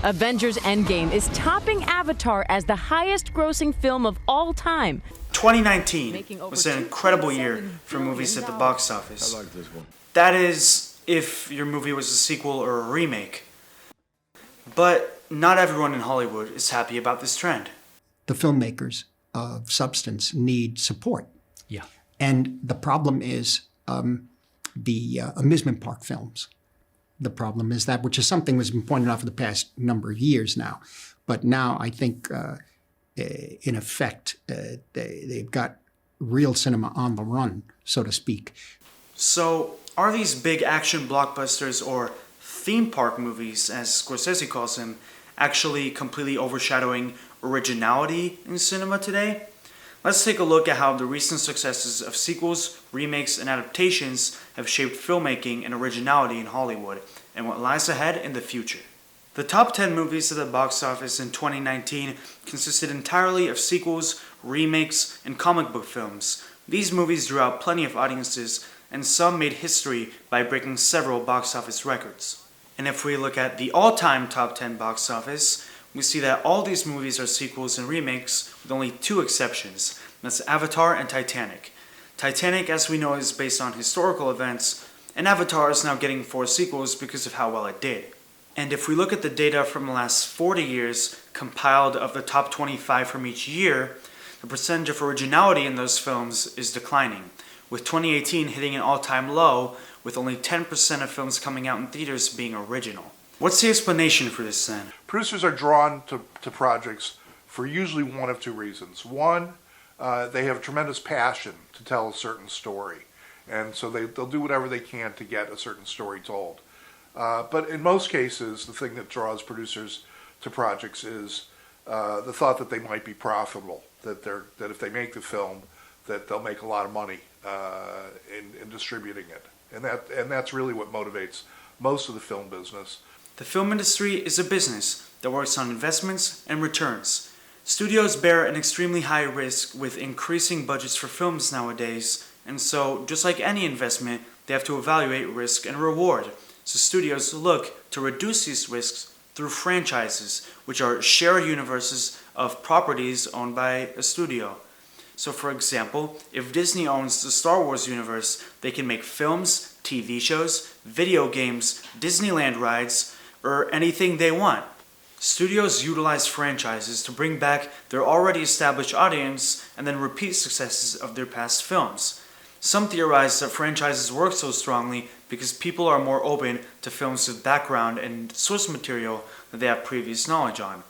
Avengers Endgame is topping Avatar as the highest-grossing film of all time. 2019 was an incredible year for movies at the box office. I like this one. That is, if your movie was a sequel or a remake. But not everyone in Hollywood is happy about this trend. The filmmakers of substance need support. Yeah. And the problem is the amusement park films. The problem is that, which is something that's been pointed out for the past number of years now. But now I think, in effect, they've got real cinema on the run, so to speak. So, are these big action blockbusters, or theme park movies, as Scorsese calls them, actually completely overshadowing originality in cinema today? Let's take a look at how the recent successes of sequels, remakes, and adaptations have shaped filmmaking and originality in Hollywood, and what lies ahead in the future. The top 10 movies at the box office in 2019 consisted entirely of sequels, remakes, and comic book films. These movies drew out plenty of audiences, and some made history by breaking several box office records. And if we look at the all-time top 10 box office, we see that all these movies are sequels and remakes, with only two exceptions. That's Avatar and Titanic. Titanic, as we know, is based on historical events, and Avatar is now getting 4 sequels because of how well it did. And if we look at the data from the last 40 years, compiled of the top 25 from each year, the percentage of originality in those films is declining, with 2018 hitting an all-time low, with only 10% of films coming out in theaters being original. What's the explanation for this then? Producers are drawn to projects for usually one of two reasons. One, they have tremendous passion to tell a certain story, and so they'll do whatever they can to get a certain story told. But in most cases, the thing that draws producers to projects is the thought that they might be profitable, that if they make the film, that they'll make a lot of money in distributing it, and that's really what motivates most of the film business. The film industry is a business that works on investments and returns. Studios bear an extremely high risk with increasing budgets for films nowadays, and so, just like any investment, they have to evaluate risk and reward. So studios look to reduce these risks through franchises, which are shared universes of properties owned by a studio. So for example, if Disney owns the Star Wars universe, they can make films, TV shows, video games, Disneyland rides, or anything they want. Studios utilize franchises to bring back their already established audience and then repeat successes of their past films. Some theorize that franchises work so strongly because people are more open to films with background and source material that they have previous knowledge on.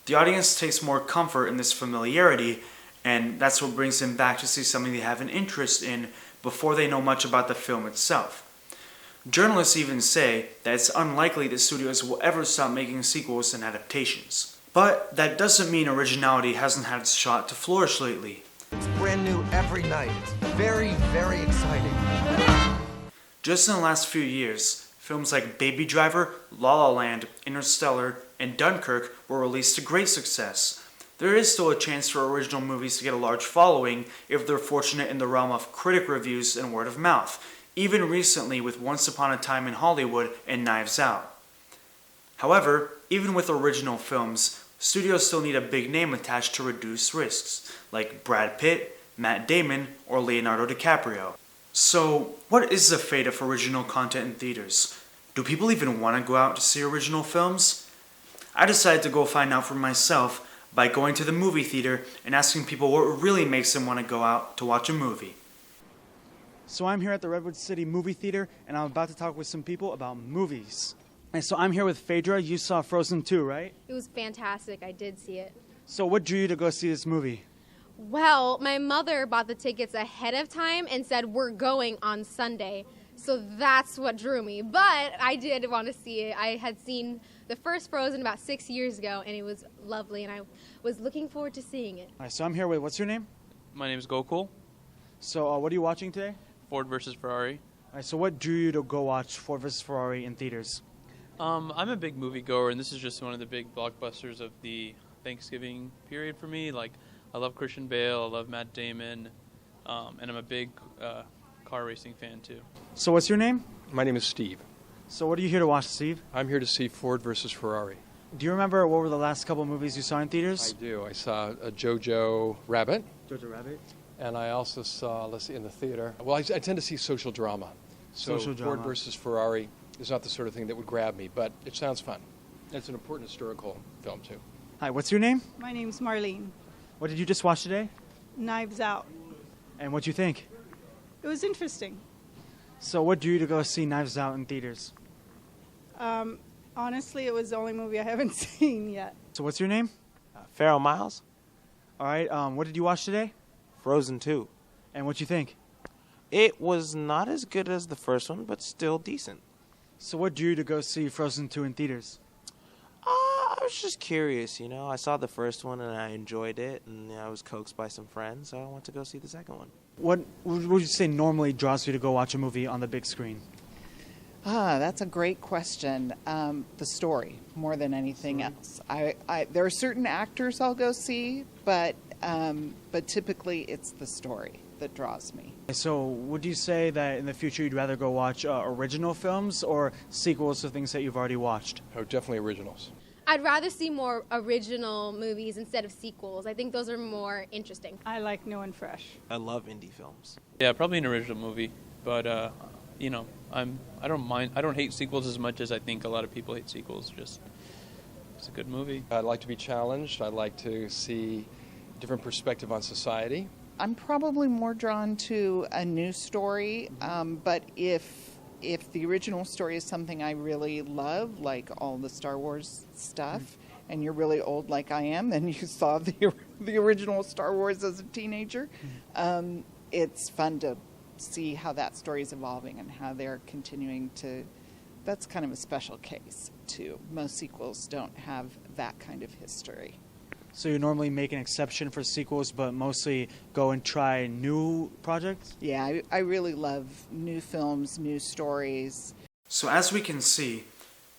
The audience takes more comfort in this familiarity, and that's what brings them back to see something they have an interest in before they know much about the film itself. Journalists even say that it's unlikely that studios will ever stop making sequels and adaptations. But that doesn't mean originality hasn't had its shot to flourish lately. It's brand new every night. It's very, very exciting. Just in the last few years, films like Baby Driver, La La Land, Interstellar, and Dunkirk were released to great success. There is still a chance for original movies to get a large following if they're fortunate in the realm of critic reviews and word of mouth, even recently with Once Upon a Time in Hollywood and Knives Out. However, even with original films, studios still need a big name attached to reduce risks, like Brad Pitt, Matt Damon, or Leonardo DiCaprio. So, what is the fate of original content in theaters? Do people even want to go out to see original films? I decided to go find out for myself by going to the movie theater and asking people what really makes them want to go out to watch a movie. So I'm here at the Redwood City Movie Theater, and I'm about to talk with some people about movies. And so I'm here with Phaedra. You saw Frozen 2, right? It was fantastic. I did see it. So what drew you to go see this movie? Well, my mother bought the tickets ahead of time and said, we're going on Sunday. So that's what drew me. But I did want to see it. I had seen the first Frozen about 6 years ago, and it was lovely, and I was looking forward to seeing it. All right, so I'm here with, what's your name? My name is Gokul. So what are you watching today? Ford versus Ferrari. All right, so what drew you to go watch Ford vs. Ferrari in theaters? I'm a big moviegoer, and this is just one of the big blockbusters of the Thanksgiving period for me. Like, I love Christian Bale, I love Matt Damon, and I'm a big car racing fan too. So what's your name? My name is Steve. So what are you here to watch, Steve? I'm here to see Ford versus Ferrari. Do you remember what were the last couple movies you saw in theaters? I do. I saw a Jojo Rabbit, Jojo Rabbit. and I also saw, let's see, in the theater. Well, I tend to see social drama. So Social drama. Ford versus Ferrari is not the sort of thing that would grab me, but it sounds fun. It's an important historical film, too. Hi, what's your name? My name's Marlene. What did you just watch today? Knives Out. And what do you think? It was interesting. So what drew you to go see Knives Out in theaters? Honestly, it was the only movie I haven't seen yet. So what's your name? Farrell Miles, All right, what did you watch today? Frozen 2. And what you think? It was not as good as the first one, but still decent. So what drew you to go see Frozen 2 in theaters? I was just curious, you know. I saw the first one and I enjoyed it, and I was coaxed by some friends, so I went to go see the second one. What would you say normally draws you to go watch a movie on the big screen? That's a great question. The story, more than anything else. There are certain actors I'll go see, but typically it's the story that draws me. So would you say that in the future you'd rather go watch original films or sequels to things that you've already watched? Oh, definitely originals. I'd rather see more original movies instead of sequels. I think those are more interesting. I like new and fresh. I love indie films. Yeah, probably an original movie, but you know, I don't mind. I don't hate sequels as much as I think a lot of people hate sequels. Just it's a good movie. I'd like to be challenged. I'd like to see a different perspective on society. I'm probably more drawn to a new story, but if the original story is something I really love, like all the Star Wars stuff, and you're really old like I am, and you saw the original Star Wars as a teenager, it's fun to see how that story is evolving and how they're continuing to. That's kind of a special case, too. Most sequels don't have that kind of history. So you normally make an exception for sequels, but mostly go and try new projects? Yeah, I really love new films, new stories. So as we can see,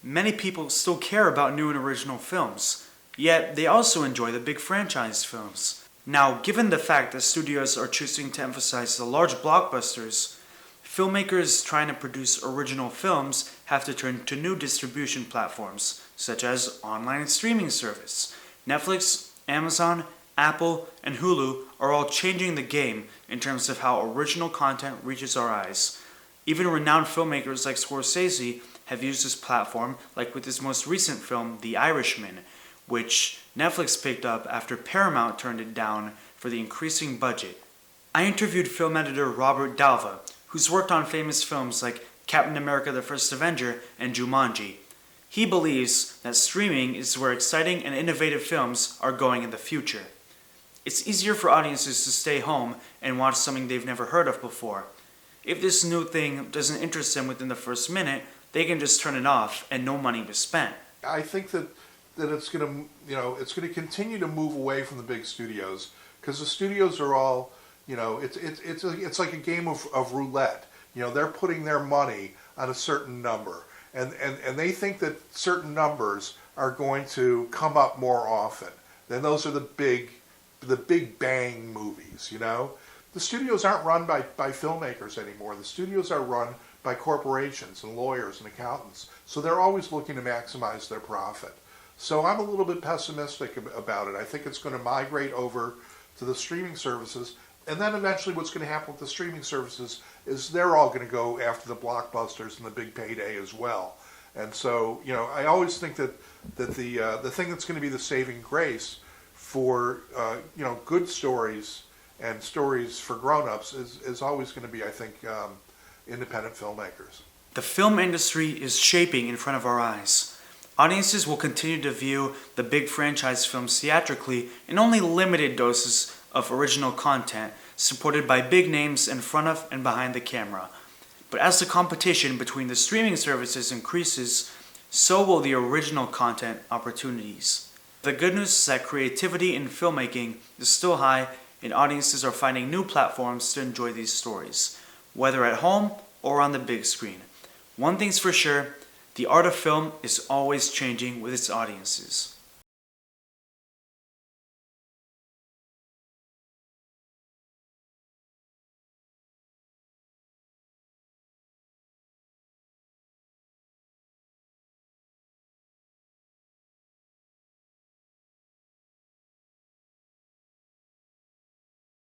many people still care about new and original films, yet they also enjoy the big franchise films. Now, given the fact that studios are choosing to emphasize the large blockbusters, filmmakers trying to produce original films have to turn to new distribution platforms, such as online streaming service. Netflix, Amazon, Apple, and Hulu are all changing the game in terms of how original content reaches our eyes. Even renowned filmmakers like Scorsese have used this platform, like with his most recent film, The Irishman, which Netflix picked up after Paramount turned it down for the increasing budget. I interviewed film editor Robert Dalva, who's worked on famous films like Captain America: The First Avenger and Jumanji. He believes that streaming is where exciting and innovative films are going in the future. It's easier for audiences to stay home and watch something they've never heard of before. If this new thing doesn't interest them within the first minute, they can just turn it off and no money was spent. I think that it's going to, it's going to continue to move away from the big studios, because the studios are all, it's like a game of roulette. They're putting their money on a certain number, and they think that certain numbers are going to come up more often. Then those are the big bang movies. The studios aren't run by filmmakers anymore. The studios are run by corporations and lawyers and accountants. So they're always looking to maximize their profit. So I'm a little bit pessimistic about it. I think it's going to migrate over to the streaming services. And then eventually what's going to happen with the streaming services is they're all going to go after the blockbusters and the big payday as well. And so, I always think that the thing that's going to be the saving grace for, good stories and stories for grown-ups is always going to be, I think, independent filmmakers. The film industry is shaping in front of our eyes. Audiences will continue to view the big franchise films theatrically in only limited doses of original content, supported by big names in front of and behind the camera. But as the competition between the streaming services increases, so will the original content opportunities. The good news is that creativity in filmmaking is still high, and audiences are finding new platforms to enjoy these stories, whether at home or on the big screen. One thing's for sure, the art of film is always changing with its audiences.